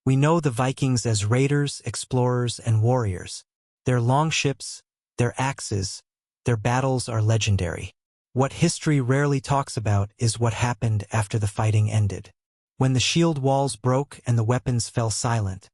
We know the Vikings as raiders, explorers, and warriors. Their longships, their axes, their battles are legendary. What history rarely talks about is what happened after the fighting ended. When the shield walls broke and the weapons fell silent,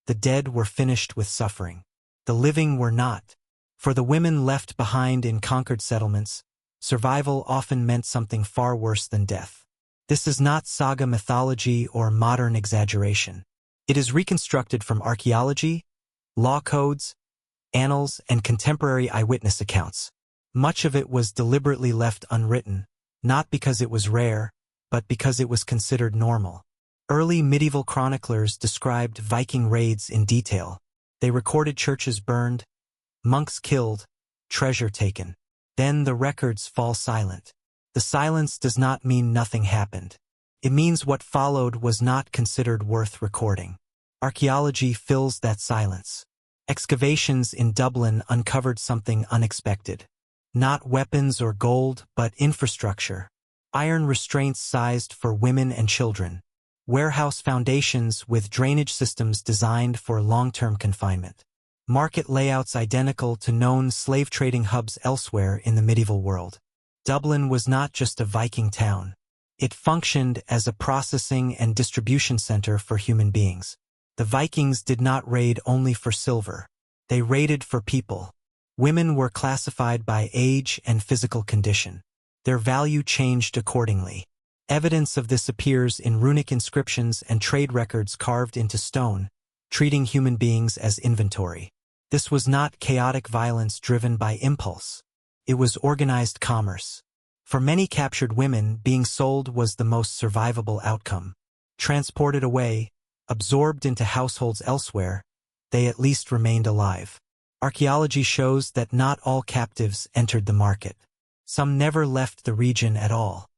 the dead were finished with suffering. The living were not. For the women left behind in conquered settlements, survival often meant something far worse than death. This is not saga mythology or modern exaggeration. It is reconstructed from archaeology, law codes, annals, and contemporary eyewitness accounts. Much of it was deliberately left unwritten, not because it was rare, but because it was considered normal. Early medieval chroniclers described Viking raids in detail. They recorded churches burned, monks killed, treasure taken. Then the records fall silent. The silence does not mean nothing happened. It means what followed was not considered worth recording. Archaeology fills that silence. Excavations in Dublin uncovered something unexpected. Not weapons or gold, but infrastructure. Iron restraints sized for women and children. Warehouse foundations with drainage systems designed for long-term confinement. Market layouts identical to known slave-trading hubs elsewhere in the medieval world. Dublin was not just a Viking town. It functioned as a processing and distribution center for human beings. The Vikings did not raid only for silver. They raided for people. Women were classified by age and physical condition. Their value changed accordingly. Evidence of this appears in runic inscriptions and trade records carved into stone, treating human beings as inventory. This was not chaotic violence driven by impulse. It was organized commerce. For many captured women, being sold was the most survivable outcome. Transported away, absorbed into households elsewhere, they at least remained alive. Archaeology shows that not all captives entered the market. Some never left the region at all.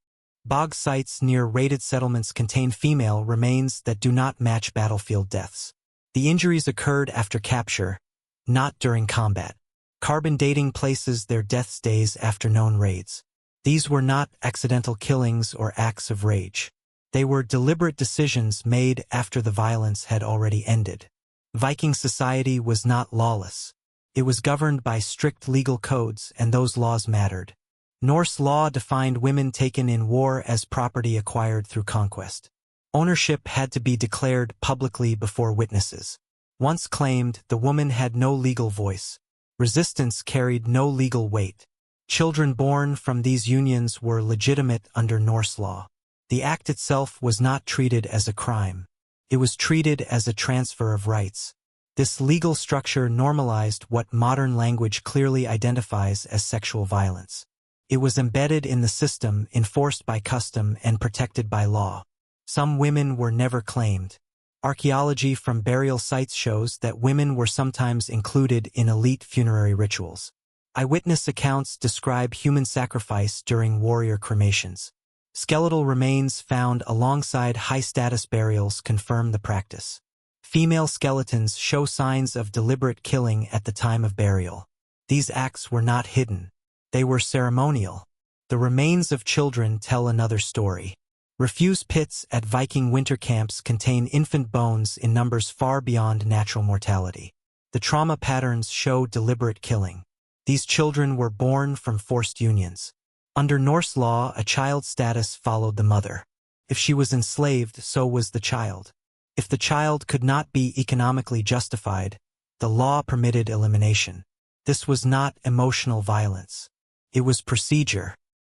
Bog sites near raided settlements contain female remains that do not match battlefield deaths. The injuries occurred after capture, not during combat. Carbon dating places their deaths days after known raids. These were not accidental killings or acts of rage. They were deliberate decisions made after the violence had already ended. Viking society was not lawless. It was governed by strict legal codes, and those laws mattered. Norse law defined women taken in war as property acquired through conquest. Ownership had to be declared publicly before witnesses. Once claimed, the woman had no legal voice. Resistance carried no legal weight. Children born from these unions were legitimate under Norse law. The act itself was not treated as a crime. It was treated as a transfer of rights. This legal structure normalized what modern language clearly identifies as sexual violence. It was embedded in the system, enforced by custom, and protected by law. Some women were never claimed. Archaeology from burial sites shows that women were sometimes included in elite funerary rituals. Eyewitness accounts describe human sacrifice during warrior cremations. Skeletal remains found alongside high-status burials confirm the practice. Female skeletons show signs of deliberate killing at the time of burial. These acts were not hidden. They were ceremonial. The remains of children tell another story. Refuse pits at Viking winter camps contain infant bones in numbers far beyond natural mortality. The trauma patterns show deliberate killing. These children were born from forced unions. Under Norse law, a child's status followed the mother. If she was enslaved, so was the child. If the child could not be economically justified, the law permitted elimination. This was not emotional violence. It was procedure.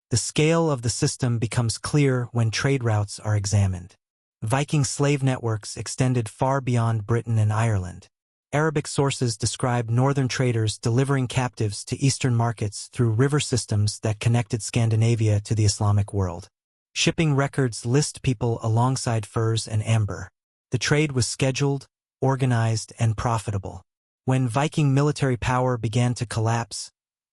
The scale of the system becomes clear when trade routes are examined. Viking slave networks extended far beyond Britain and Ireland. Arabic sources describe northern traders delivering captives to eastern markets through river systems that connected Scandinavia to the Islamic world. Shipping records list people alongside furs and amber. The trade was scheduled, organized, and profitable. When Viking military power began to collapse,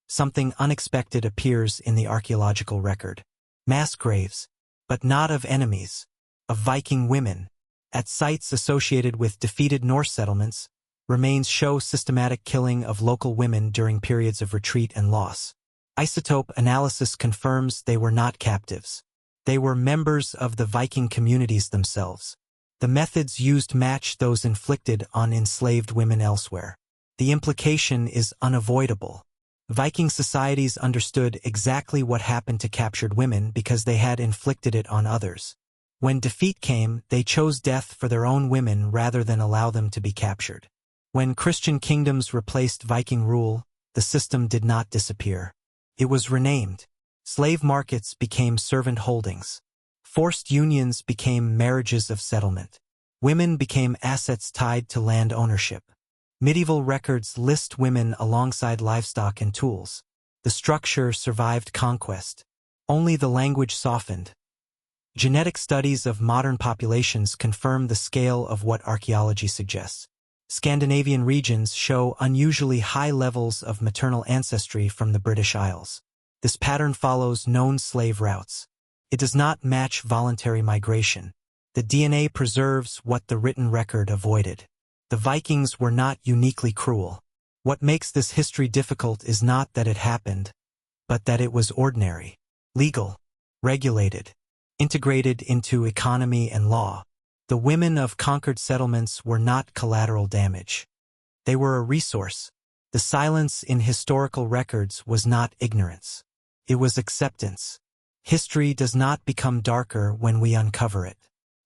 something unexpected appears in the archaeological record. Mass graves, but not of enemies, of Viking women. At sites associated with defeated Norse settlements, remains show systematic killing of local women during periods of retreat and loss. Isotope analysis confirms they were not captives. They were members of the Viking communities themselves. The methods used match those inflicted on enslaved women elsewhere. The implication is unavoidable. Viking societies understood exactly what happened to captured women because they had inflicted it on others. When defeat came, they chose death for their own women rather than allow them to be captured. When Christian kingdoms replaced Viking rule, the system did not disappear. It was renamed. Slave markets became servant holdings. Forced unions became marriages of settlement. Women became assets tied to land ownership. Medieval records list women alongside livestock and tools. The structure survived conquest. Only the language softened. Genetic studies of modern populations confirm the scale of what archaeology suggests. Scandinavian regions show unusually high levels of maternal ancestry from the British Isles. This pattern follows known slave routes. It does not match voluntary migration. The DNA preserves what the written record avoided. The Vikings were not uniquely cruel. What makes this history difficult is not that it happened, but that it was ordinary, legal, regulated, integrated into economy and law. The women of conquered settlements were not collateral damage. They were a resource. The silence in historical records was not ignorance. It was acceptance. History does not become darker when we uncover it.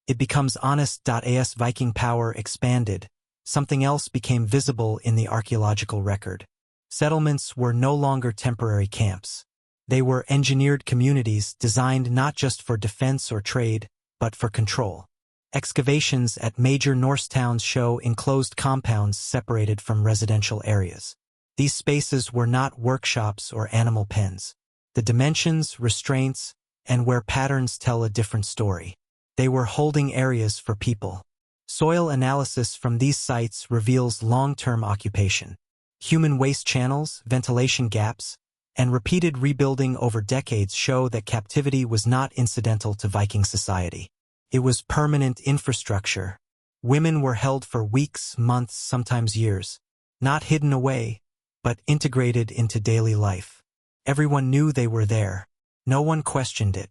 It becomes honest. As Viking power expanded, something else became visible in the archaeological record. Settlements were no longer temporary camps. They were engineered communities designed not just for defense or trade, but for control. Excavations at major Norse towns show enclosed compounds separated from residential areas. These spaces were not workshops or animal pens. The dimensions, restraints, and where patterns tell a different story. They were holding areas for people. Soil analysis from these sites reveals long-term occupation. Human waste channels, ventilation gaps, and repeated rebuilding over decades show that captivity was not incidental to Viking society. It was permanent infrastructure. Women were held for weeks, months, sometimes years, not hidden away, but integrated into daily life. Everyone knew they were there. No one questioned it.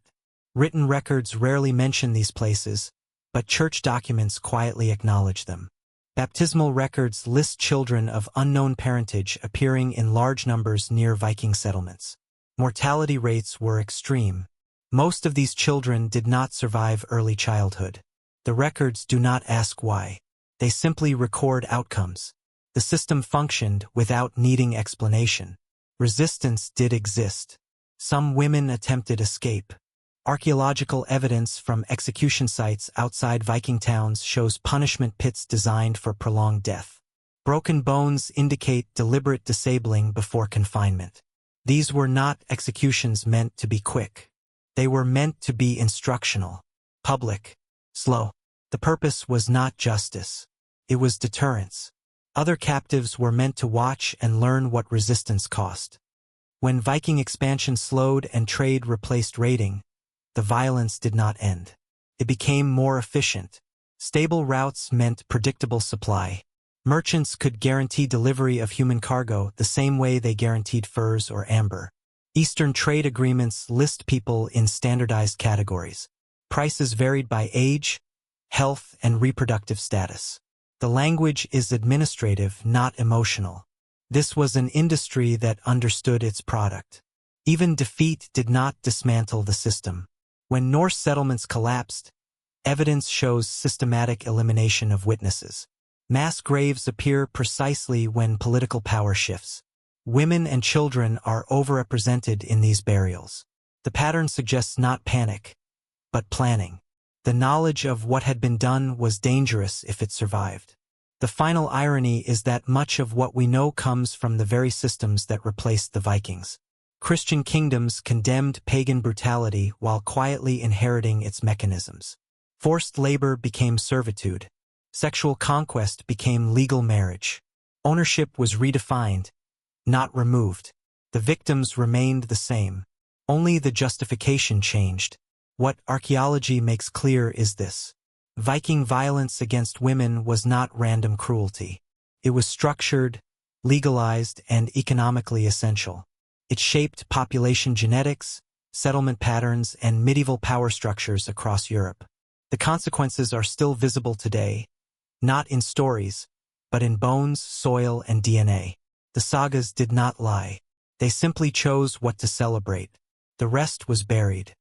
Written records rarely mention these places, but church documents quietly acknowledge them. Baptismal records list children of unknown parentage appearing in large numbers near Viking settlements. Mortality rates were extreme. Most of these children did not survive early childhood. The records do not ask why. They simply record outcomes. The system functioned without needing explanation. Resistance did exist. Some women attempted escape. Archaeological evidence from execution sites outside Viking towns shows punishment pits designed for prolonged death. Broken bones indicate deliberate disabling before confinement. These were not executions meant to be quick. They were meant to be instructional, public, slow. The purpose was not justice. It was deterrence. Other captives were meant to watch and learn what resistance cost. When Viking expansion slowed and trade replaced raiding, the violence did not end. It became more efficient. Stable routes meant predictable supply. Merchants could guarantee delivery of human cargo the same way they guaranteed furs or amber. Eastern trade agreements list people in standardized categories. Prices varied by age, health, and reproductive status. The language is administrative, not emotional. This was an industry that understood its product. Even defeat did not dismantle the system. When Norse settlements collapsed, evidence shows systematic elimination of witnesses. Mass graves appear precisely when political power shifts. Women and children are overrepresented in these burials. The pattern suggests not panic, but planning. The knowledge of what had been done was dangerous if it survived. The final irony is that much of what we know comes from the very systems that replaced the Vikings. Christian kingdoms condemned pagan brutality while quietly inheriting its mechanisms. Forced labor became servitude. Sexual conquest became legal marriage. Ownership was redefined, not removed. The victims remained the same. Only the justification changed. What archaeology makes clear is this. Viking violence against women was not random cruelty. It was structured, legalized, and economically essential. It shaped population genetics, settlement patterns, and medieval power structures across Europe. The consequences are still visible today, not in stories, but in bones, soil, and DNA. The sagas did not lie. They simply chose what to celebrate. The rest was buried.